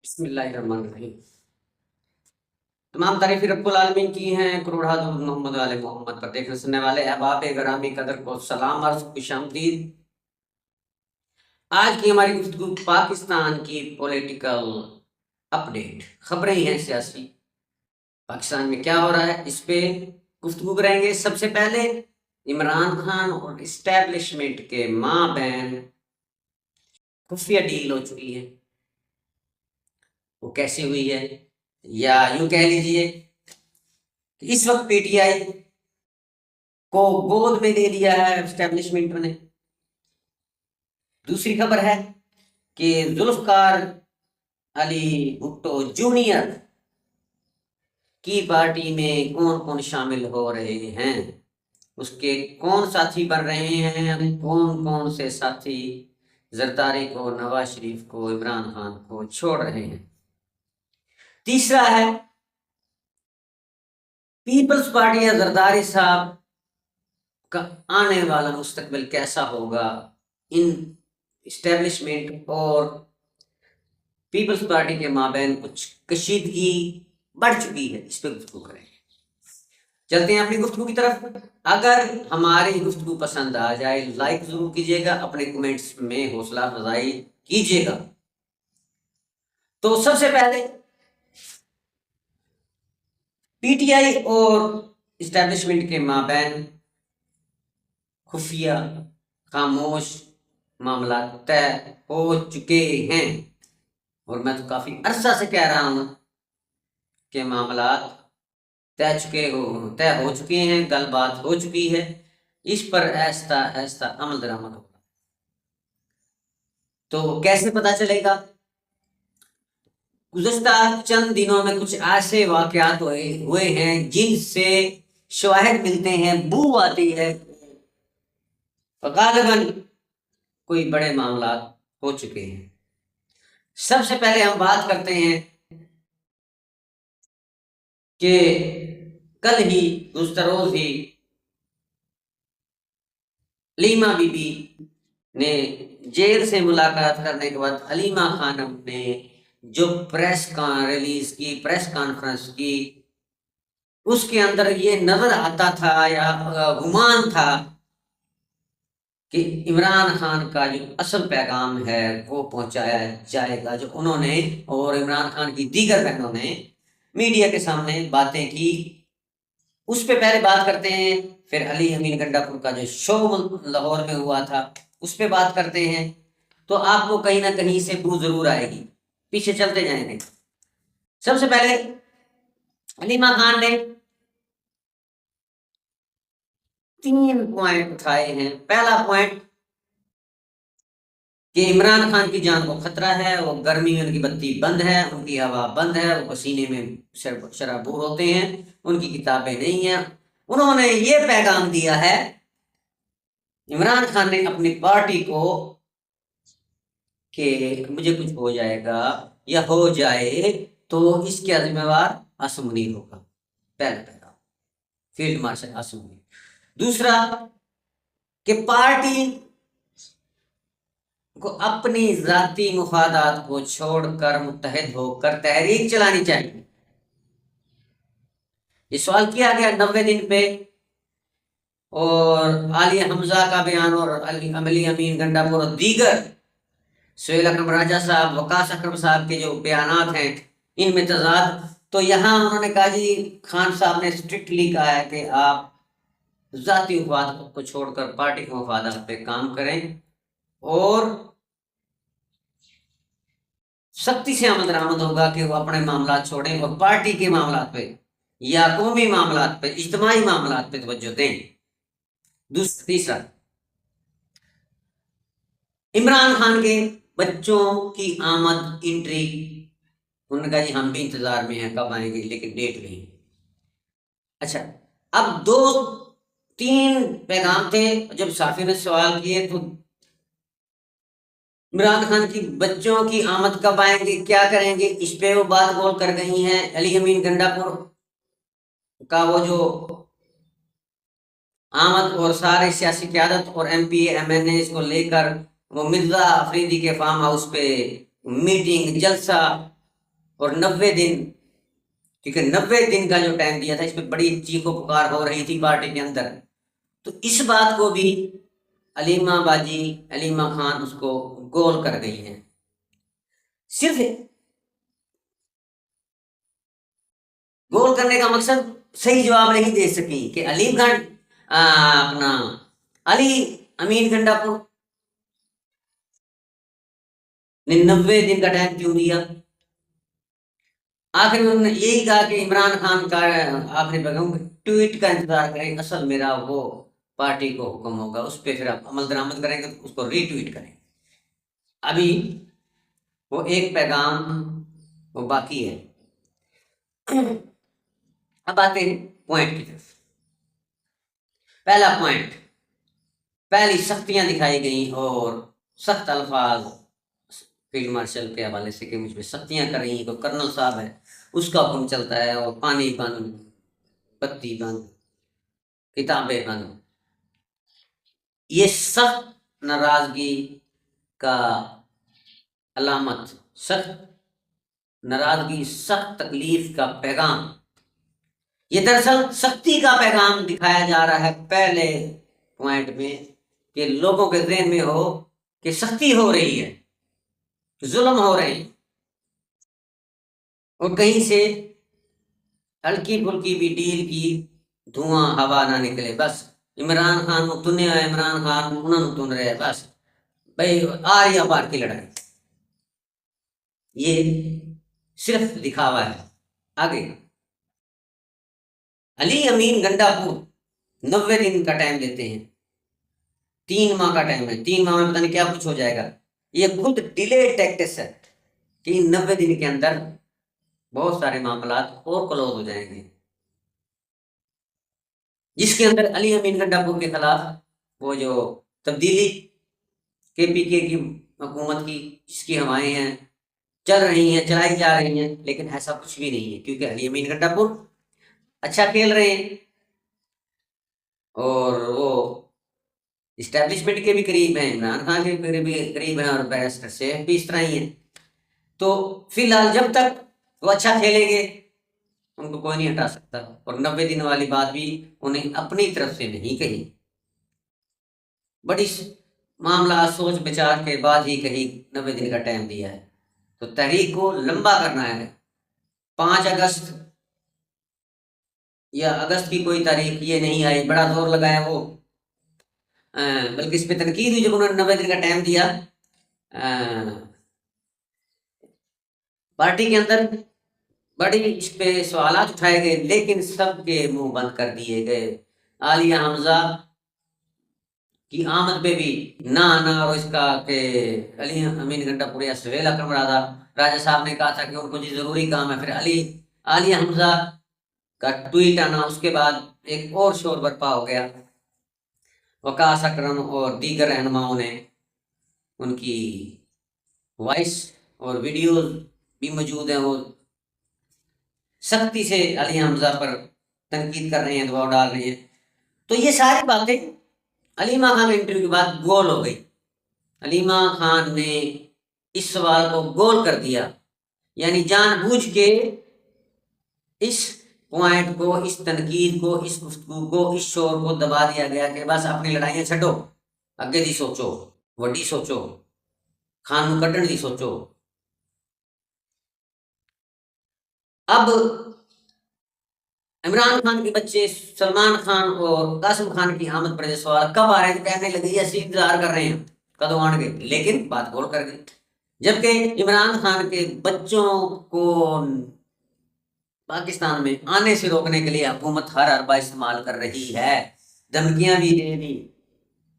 بسم اللہ الرحمن الرحیم۔ تمام تعریفیں رب العالمین کی ہیں، کروڑا درود محمد علیہ محمد پر دیکھنے سننے والے احباب گرامی قدر کو سلام عرض خوش آمدید۔ آج کی ہماری گفتگو پاکستان کی پولیٹیکل اپڈیٹ، خبریں ہیں سیاسی، پاکستان میں کیا ہو رہا ہے اس پہ گفتگو کریں گے۔ سب سے پہلے عمران خان اور اسٹیبلشمنٹ کے مابین خفیہ ڈیل ہو چکی ہے، وہ کیسے ہوئی ہے، یا یوں کہہ لیجئے کہ اس وقت پی ٹی آئی کو گود میں لے لیا ہے اسٹیبلشمنٹ نے۔ دوسری خبر ہے کہ ذوالفقار علی بھٹو جونیئر کی پارٹی میں کون کون شامل ہو رہے ہیں، اس کے کون ساتھی بن رہے ہیں، کون کون سے ساتھی زرداری کو، نواز شریف کو، عمران خان کو چھوڑ رہے ہیں۔ تیسرا ہے پیپلز پارٹی یا زرداری صاحب کا آنے والا مستقبل کیسا ہوگا، ان اسٹیبلشمنٹ اور پیپلز پارٹی کے مابین کچھ کشیدگی بڑھ چکی ہے، اس پہ گفتگو کریں گے۔ چلتے ہیں اپنی گفتگو کی طرف۔ اگر ہماری گفتگو پسند آ جائے لائک ضرور کیجیے گا، اپنے کمنٹس میں حوصلہ افزائی کیجیے گا۔ تو سب سے پہلے پی ٹی آئی اور اسٹیبلشمنٹ کے مابین خفیہ خاموش معاملات طے ہو چکے ہیں، اور میں تو کافی عرصہ سے کہہ رہا ہوں کہ معاملات طے ہو چکے ہیں، گل بات ہو چکی ہے، اس پر آہستہ آہستہ عمل درآمد ہوگا۔ تو کیسے پتہ چلے گا؟ گزشتہ چند دنوں میں کچھ ایسے واقعات ہوئے ہیں جن سے شواہد ملتے ہیں، بو آتی ہے، غالباً کوئی بڑے معاملات ہو چکے ہیں۔ سب سے پہلے ہم بات کرتے ہیں کہ کل ہی گزشتہ روز ہی حلیمہ بی بی نے جیل سے ملاقات کرنے کے بعد حلیمہ خانم نے جو پریس کانفرنس کی، اس کے اندر یہ نظر آتا تھا یا گمان تھا کہ عمران خان کا جو اصل پیغام ہے وہ پہنچایا جائے گا، جو انہوں نے اور عمران خان کی دیگر بہنوں نے میڈیا کے سامنے باتیں کی، اس پہ پہلے بات کرتے ہیں۔ پھر علی امین گنڈا پور کا جو شو لاہور میں ہوا تھا اس پہ بات کرتے ہیں۔ تو آپ کو کہیں نہ کہیں سے بو ضرور آئے گی، پیچھے چلتے جائیں گے۔ سب سے پہلے حلیمہ خان نے 3 پوائنٹ اٹھائے ہیں۔ پہلا پوائنٹ کہ عمران خان کی جان کو خطرہ ہے، وہ گرمی میں ان کی بتی بند ہے، ان کی ہوا بند ہے، وہ پسینے میں شرابور ہوتے ہیں، ان کی کتابیں نہیں ہیں۔ انہوں نے یہ پیغام دیا ہے، عمران خان نے اپنی پارٹی کو، کہ مجھے کچھ ہو جائے گا یا ہو جائے تو اس کا ذمہ وار عاصم منیر ہوگا، پہلا پیغام فیلڈ مارشل عاصم منیر۔ دوسرا کہ پارٹی کو اپنی ذاتی مفادات کو چھوڑ کر متحد ہو کر تحریک چلانی چاہیے۔ یہ سوال کیا گیا 90 دن پہ، اور عالیہ حمزہ کا بیان اور علی امین گنڈا پور اور دیگر سہیل اکرم راجہ صاحب، وقاص اکرم صاحب کے جو بیانات ہیں ان میں تضاد۔ تو یہاں انہوں نے کہا جی خان صاحب نے اسٹرکٹلی کہا ہے کہ آپ ذاتی مفادات کو چھوڑ کر پارٹی کے مفادات پہ کام کریں، اور سختی سے عمل درآمد ہوگا کہ وہ اپنے معاملات چھوڑیں اور پارٹی کے معاملات پہ یا قومی معاملات پہ، اجتماعی معاملات پہ توجہ دیں۔ تیسرا، عمران خان کے بچوں کی آمد انٹری، انہوں نے کہا جی ہم بھی انتظار میں ہیں، کب آئیں گے لیکن ڈیٹ نہیں۔ اچھا، اب 2-3 پیغام تھے، جب صحافی نے سوال کیے تو عمران خان کی بچوں کی آمد کب آئیں گے، کیا کریں گے، اس پہ وہ بات بول کر گئی ہیں۔ علی امین گنڈا پور کا وہ جو آمد اور سارے سیاسی قیادت اور ایم پی ایم این اے کو لے کر وہ مرزا افریدی کے فارم ہاؤس پہ میٹنگ جلسہ اور 90 دن، کیونکہ 90 دن کا جو ٹائم دیا تھا، اس پہ بڑی چیخ و پکار ہو رہی تھی پارٹی کے اندر، تو اس بات کو بھی علیمہ باجی، علیمہ خان اس کو گول کر گئی ہیں۔ صرف گول کرنے کا مقصد صحیح جواب نہیں دے سکی کہ علیم گڑھ اپنا علی امین گنڈا پور نے 90 دن کا ٹائم کیوں دیا؟ آخر میں انہوں نے یہی کہا کہ عمران خان کا آخری پیغام ٹویٹ کا انتظار کریں، اصل میرا وہ پارٹی کو حکم ہوگا، اس پہ پھر آپ عمل درآمد کریں گے، اس کو ری ٹویٹ کریں۔ ابھی وہ ایک پیغام وہ باقی ہے۔ اب آتے ہیں پوائنٹ کی طرف۔ پہلا پوائنٹ، پہلی سختیاں دکھائی گئیں اور سخت الفاظ فیلڈ مارشل کے حوالے سے کہ مجھ پہ سختیاں کر رہی ہیں، تو کرنل صاحب ہے اس کا حکم چلتا ہے، اور پانی بند، بتی بند، کتابیں بند۔ یہ سخت ناراضگی کا علامت، سخت ناراضگی، سخت تکلیف کا پیغام، یہ دراصل سختی کا پیغام دکھایا جا رہا ہے پہلے پوائنٹ میں، کہ لوگوں کے ذہن میں ہو کہ سختی ہو رہی ہے، ظلم ہو رہے ہیں، اور کہیں سے ہلکی پھلکی بھی ڈیل کی دھواں ہوا نہ نکلے، بس عمران خان کو تنے عمران خان انہوں تن رہے، بس بھائی آ رہی بار کی لڑائی، یہ صرف دکھاوا ہے۔ آگے علی امین گنڈا پور 90 دن کا ٹائم دیتے ہیں، 3 ماہ کا ٹائم ہے، 3 ماہ میں پتہ نہیں کیا کچھ ہو جائے گا۔ یہ خود ڈیلے ٹیکٹس ہے کہ 90 دن کے اندر بہت سارے معاملات اور کلوز ہو جائیں گے، جس کے اندر علی امین گنڈا پور کے خلاف وہ جو تبدیلی KPK کی حکومت کی جس کی ہوائیں ہیں چل رہی ہیں، چلائی جا رہی ہیں، لیکن ایسا کچھ بھی نہیں ہے، کیونکہ علی امین گنڈا پور اچھا کھیل رہے ہیں اور وہ اسٹیبلشمنٹ کے بھی قریب ہیں، عمران خان کے بھی قریب ہیں، اور بیرسٹر سے بھی اس طرح ہی ہیں۔ تو فی الحال جب تک وہ اچھا کھیلیں گے ان کو کوئی نہیں ہٹا سکتا، اور 90 دن والی بات بھی انہیں اپنی طرف سے نہیں کہی، بڑی معاملہ سوچ بچار کے بعد ہی کہیں 90 دن کا ٹائم دیا ہے۔ تو تحریک کو لمبا کرنا ہے، 5 اگست یا اگست کی کوئی تاریخ یہ نہیں آئی، بڑا زور لگایا وہ، بلکہ اس پہ تنقید ہوئی جب انہوں نے 90 دن کا ٹائم دیا۔ پارٹی کے اندر بڑی اس پہ سوالات اٹھائے گئے، لیکن سب کے منہ بند کر دیے گئے۔ عالیہ حمزہ کی آمد پہ بھی نہ آنا، اور اس کا کہ علی امین گنڈا پوریا سویل اکرم راجہ صاحب نے کہا تھا کہ ان کو جی ضروری کام ہے، پھر عالیہ حمزہ کا ٹویٹ آنا، اس کے بعد ایک اور شور برپا ہو گیا، وقاص اکرم اور دیگر رہنماؤں نے ان کی وائس اور ویڈیوز بھی موجود ہیں، وہ سختی سے علی حمزہ پر تنقید کر رہے ہیں، دباؤ ڈال رہے ہیں۔ تو یہ ساری باتیں علیمہ خان انٹرویو کے بعد گول ہو گئی، علیمہ خان نے اس سوال کو گول کر دیا، یعنی جان بوجھ کے اس پوائنٹ کو، اس تنقید کو، اس گفتگو کو، اس شور کو دبا دیا گیا کہ بس اپنی لڑائیاں چھڈو، اگے دی سوچو، وڈی سوچو، خان نو کڈن دی سوچو۔ اب عمران خان کے بچے سلمان خان اور قاسم خان کی آمد پر سوال کب آ رہے ہیں، کہنے لگے اسی انتظار کر رہے ہیں کدو آن گے، لیکن بات گول کر گئی، جبکہ عمران خان کے بچوں کو پاکستان میں آنے سے روکنے کے لیے حکومت ہر حربہ استعمال کر رہی ہے، دھمکیاں بھی دے دی۔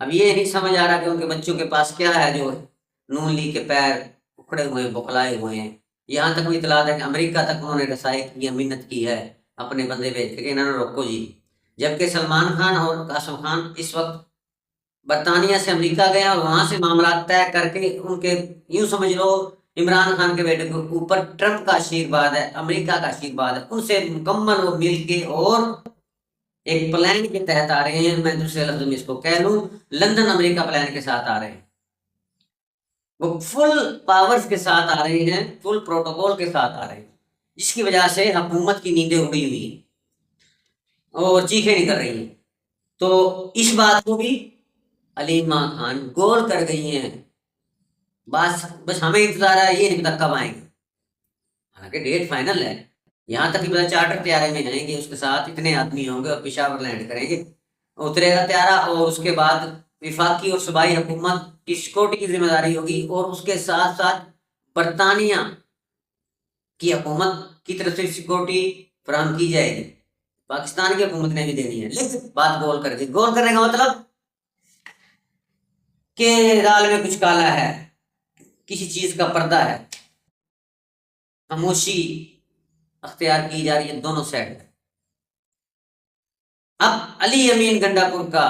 اب یہ نہیں سمجھ آ رہا کہ ان کے بچوں کے پاس کیا ہے جو نون لیگ کے پیر اکھڑے ہوئے، بخلائے ہوئے ہیں۔ یہاں تک بھی اطلاع ہے کہ امریکہ تک انہوں نے رسائی کی، منت کی ہے اپنے بندے بھیج کے انہوں نے روکو جی، جبکہ سلمان خان اور قاسم خان اس وقت برطانیہ سے امریکہ گئے اور وہاں سے معاملات طے کر کے ان کے یوں سمجھ لو عمران خان کے بیٹے کے اوپر ٹرمپ کا آشیرواد ہے، امریکہ کا آشیرواد ہے، ان سے مکمل وہ مل کے اور ایک پلان کے تحت آ رہے ہیں، میں دوسرے لفظ میں اس کو کہہ لوں لندن امریکہ پلان کے ساتھ آ رہے ہیں۔ وہ فل پاورز کے ساتھ آ رہے ہیں، فل پروٹوکول کے ساتھ آ رہے ہیں، جس کی وجہ سے حکومت کی نیندیں اڑی ہوئی ہیں اور چیخیں نکل رہی ہیں۔ تو اس بات کو بھی علیمہ خان گول کر گئی ہیں، بس ہمیں انتظار ہے، یہ نہیں پتا کب آئیں گے، حالانکہ ڈیٹ فائنل ہے۔ یہاں تک کہ پتا چارٹر طیارے میں جائیں گے، اس کے ساتھ اتنے آدمی ہوں گے اور پشاور لینڈ کریں گے، اترے گا طیارہ، اور اس کے بعد وفاقی اور صوبائی حکومت کی سیکورٹی کی ذمہ داری ہوگی، اور اس کے ساتھ ساتھ برطانیہ کی حکومت کی طرف سے سیکورٹی فراہم کی جائے گی، پاکستان کی حکومت نے بھی دینی ہے، لیکن بات گول کر دی۔ گول کرنے کا مطلب کہ دال میں کچھ کالا ہے، کسی چیز کا پردہ ہے، خاموشی اختیار کی جا رہی ہے دونوں سائڈ میں۔ اب علی امین گنڈا پور کا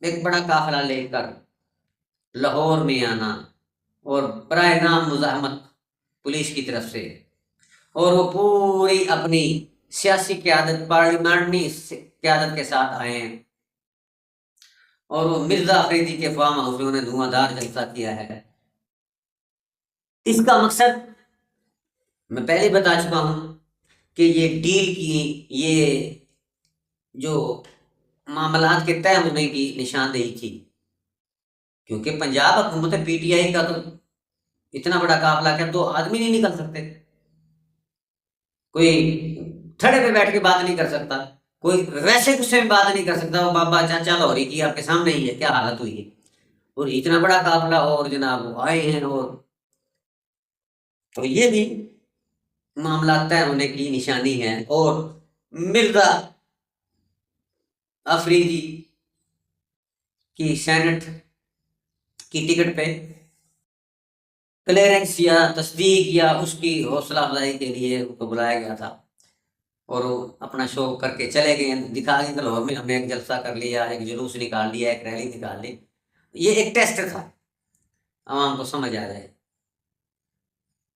ایک بڑا قافلہ لے کر لاہور میں آنا اور برائے نام مزاحمت پولیس کی طرف سے، اور وہ پوری اپنی سیاسی قیادت، پارلیمنٹری قیادت کے ساتھ آئے ہیں، اور وہ مرزا افریدی کے فارم ہاؤس میں انہیں دھواں دھار جلسہ کیا ہے۔ اس کا مقصد میں پہلے بتا چکا ہوں کہ یہ ڈیل کی، یہ جو معاملات کے طے ہونے کی نشاندہی تھی، کیونکہ پنجاب حکومت پی ٹی آئی کا تو اتنا بڑا قافلہ کہ 2 آدمی نہیں نکل سکتے، کوئی تھڑے پہ بیٹھ کے بات نہیں کر سکتا، کوئی ویسے غصے میں بات نہیں کر سکتا، وہ بابا چاچا لاہوری کی آپ کے سامنے ہی ہے، کیا حالت ہوئی ہے، اور اتنا بڑا قافلہ، اور جناب وہ آئے ہیں، اور تو یہ بھی معاملات طے ہونے کی نشانی ہے۔ اور مرزا افریدی کی سینٹ کی ٹکٹ پہ کلیئرنس یا تصدیق یا اس کی حوصلہ افزائی کے لیے ان کو بلایا گیا تھا، اور وہ اپنا شو کر کے چلے گئے، دکھا گئے کہ لاہور میں ہم نے ایک جلسہ کر لیا، ایک جلوس نکال لیا، ایک ریلی نکال لی۔ یہ ایک ٹیسٹ تھا، عوام کو سمجھ آ جائے،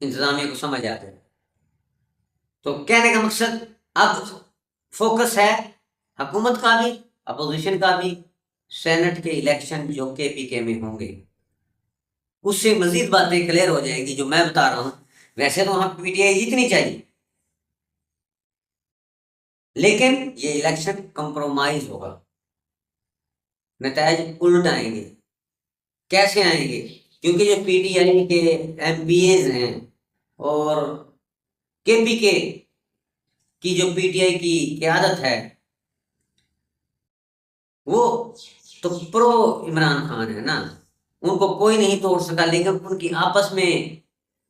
انتظامیہ کو سمجھ آ جائے۔ تو کہنے کا مقصد اب فوکس ہے حکومت کا بھی، اپوزیشن کا بھی، سینٹ کے الیکشن جو کے پی کے میں ہوں گے، اس سے مزید باتیں کلیئر ہو جائیں گی جو میں بتا رہا ہوں۔ ویسے تو وہاں پی ٹی آئی جیتنی چاہیے، لیکن یہ الیکشن کمپرومائز ہوگا، نتائج الٹ آئیں گے۔ کیسے آئیں گے؟ کیونکہ جو پی ٹی آئی کے ایم پی ایز ہیں اور کے پی کے کی جو پی ٹی آئی کی قیادت ہے، وہ تو پرو عمران خان ہے نا، ان کو کوئی نہیں توڑ سکا، لیکن ان کی آپس میں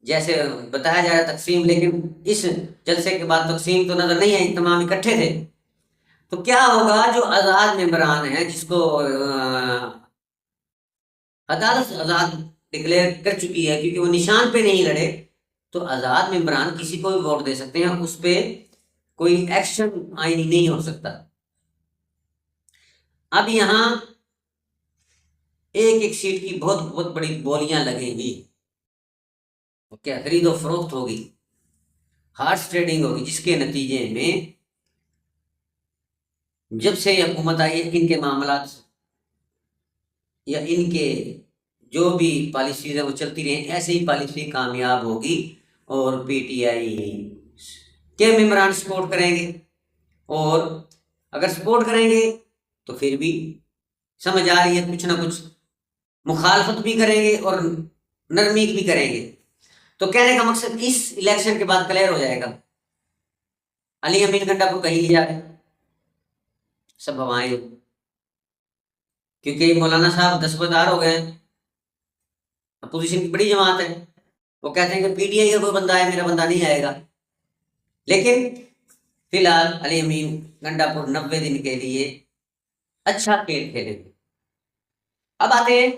جیسے بتایا جا رہا ہے تقسیم، لیکن اس جلسے کے بعد تقسیم تو نظر نہیں آئی، تمام اکٹھے تھے۔ تو کیا ہوگا، جو آزاد ممبران ہیں، جس کو عدالت آزاد ڈکلیئر کر چکی ہے کیونکہ وہ نشان پہ نہیں لڑے، تو آزاد ممبران کسی کو بھی ووٹ دے سکتے ہیں، اس پہ کوئی ایکشن آئینی نہیں ہو سکتا۔ اب یہاں ایک ایک سیٹ کی بہت بہت بڑی بولیاں لگیں گی، کیا خرید و فروخت ہوگی، ہارس ٹریڈنگ ہوگی، جس کے نتیجے میں جب سے یہ حکومت آئی ہے، ان کے معاملات یا ان کے جو بھی پالیسیز ہیں وہ چلتی رہیں، ایسے ہی پالیسی کامیاب ہوگی، اور پی ٹی آئی کے ممبران سپورٹ کریں گے، اور اگر سپورٹ کریں گے تو پھر بھی سمجھ آ رہی ہے کچھ نہ کچھ مخالفت بھی کریں گے اور نرمی بھی کریں گے۔ تو کہنے کا مقصد اس الیکشن کے بعد کلیئر ہو جائے گا، علی امین گنڈا کو کہیں لیا ہے، سب ہوائیں، کیونکہ مولانا صاحب دستبردار ہو گئے ہیں، اپوزیشن کی بڑی جماعت ہے، وہ کہتے ہیں کہ پی ٹی آئی کا کوئی بندہ ہے، میرا بندہ نہیں آئے گا، لیکن فی الحال علی امین گنڈا پور 90 دن کے لیے اچھا کھیل کھیلے۔ اب آتے ہیں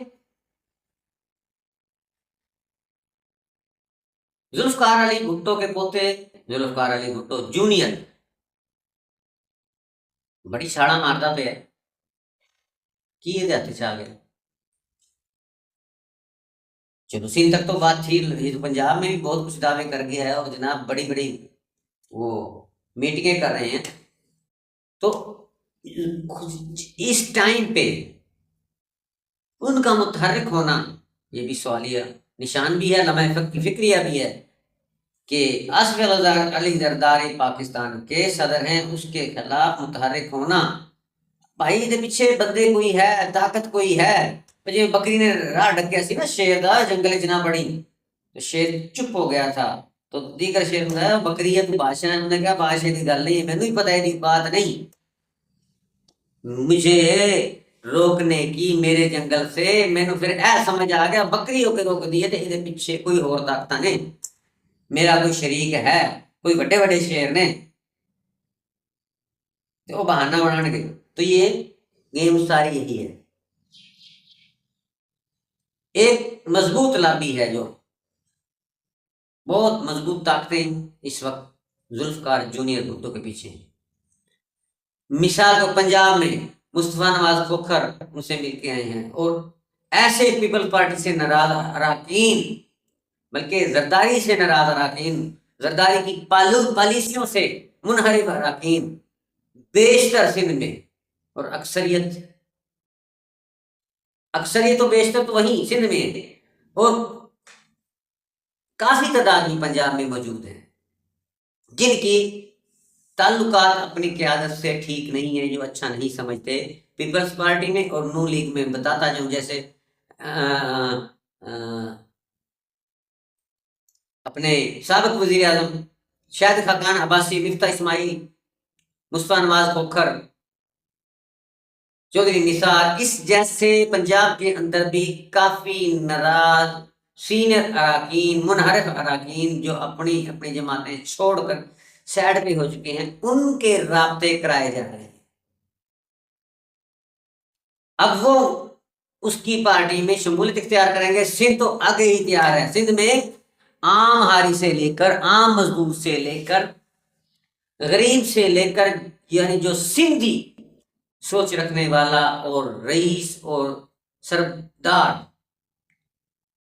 ذوالفقار علی بھٹو کے پوتے ذوالفقار علی بھٹو جونیئر، بڑی چھاڑا مارتا پہ ہے، کیے جاتے چاہ گئے، چلو سندھ تک تو بات تھی، یہ تو پنجاب میں بھی بہت کچھ دعوے کر گیا ہے، اور جناب بڑی بڑی وہ میٹنگیں کر رہے ہیں۔ تو اس ٹائم پہ ان کا متحرک ہونا یہ بھی سوالیہ نشان بھی ہے، لمحہ فکریہ بھی ہے کہ اسد علی زرداری پاکستان کے صدر ہیں، اس کے خلاف متحرک ہونا، بھائی دے پیچھے بندے کوئی ہے، طاقت کوئی ہے۔ جی بکری نے راہ ڈکیا سی نا شیر دا جنگل چ نہ بڑی، تو شیر چپ ہو گیا تھا، تو دیگر شیر نے کہا بکری ہے تو بادشاہ ہے، انہوں نے کہا بادشاہ کی گل نہیں، مینوں ہی پتہ ہے دی بات نہیں، مجھے روکنے کی میرے جنگل سے، مینوں پھر اے سمجھ آ گیا بکری ہو کے روک دی ہے تے دے پیچھے کوئی اور طاقت نے، میرا کوئی شریک ہے، کوئی بڑے بڑے شیر نے، تو وہ بہانہ بنان گے۔ تو یہ گیم ساری یہی ہے، ایک مضبوط لابی ہے جو بہت مضبوط طاقتیں اس وقت ذوالفقار جونیئر بھٹو کے پیچھے ہیں۔ مثال کو پنجاب میں مصطفیٰ نواز کھوکھر ان سے مل کے آئے ہیں، اور ایسے پیپل پارٹی سے ناراض اراکین، بلکہ زرداری سے ناراض اراکین، زرداری کی پالیسیوں سے منحرف اراکین بیشتر سندھ میں، اور اکثریت و بیشتر تو وہیں سندھ میں ہے، اور کافی تعداد میں پنجاب میں موجود ہیں جن کی تعلقات اپنی قیادت سے ٹھیک نہیں ہے، جو اچھا نہیں سمجھتے پیپلز پارٹی میں اور نون لیگ میں۔ بتاتا جاؤں، جیسے اپنے سابق وزیر اعظم شاہد خاقان عباسی، مفتاح اسماعیل، مصطفیٰ نواز کھوکھر، چودھری نثار، اس جیسے پنجاب کے اندر بھی کافی ناراض سینئر اراکین، منحرف اراکین جو اپنی جماعتیں چھوڑ کر سائڈ پہ ہو چکے ہیں، ان کے رابطے کرائے جا رہے ہیں۔ اب وہ اس کی پارٹی میں شمولیت اختیار کریں گے۔ سندھ تو آگے ہی تیار ہے، سندھ میں عام ہاری سے لے کر، عام مزدور سے لے کر، غریب سے لے کر، یعنی جو سندھی سوچ رکھنے والا اور رئیس اور سردار،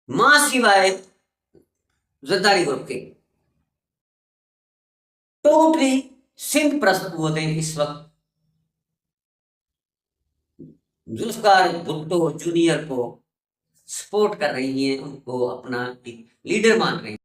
ماں سوائے زرداری گروپ کے، ٹوٹلی سندھ پرست قوتیں اس وقت ذوالفقار بھٹو جونیئر کو سپورٹ کر رہی ہیں، ان کو اپنا لیڈر مان رہی ہیں۔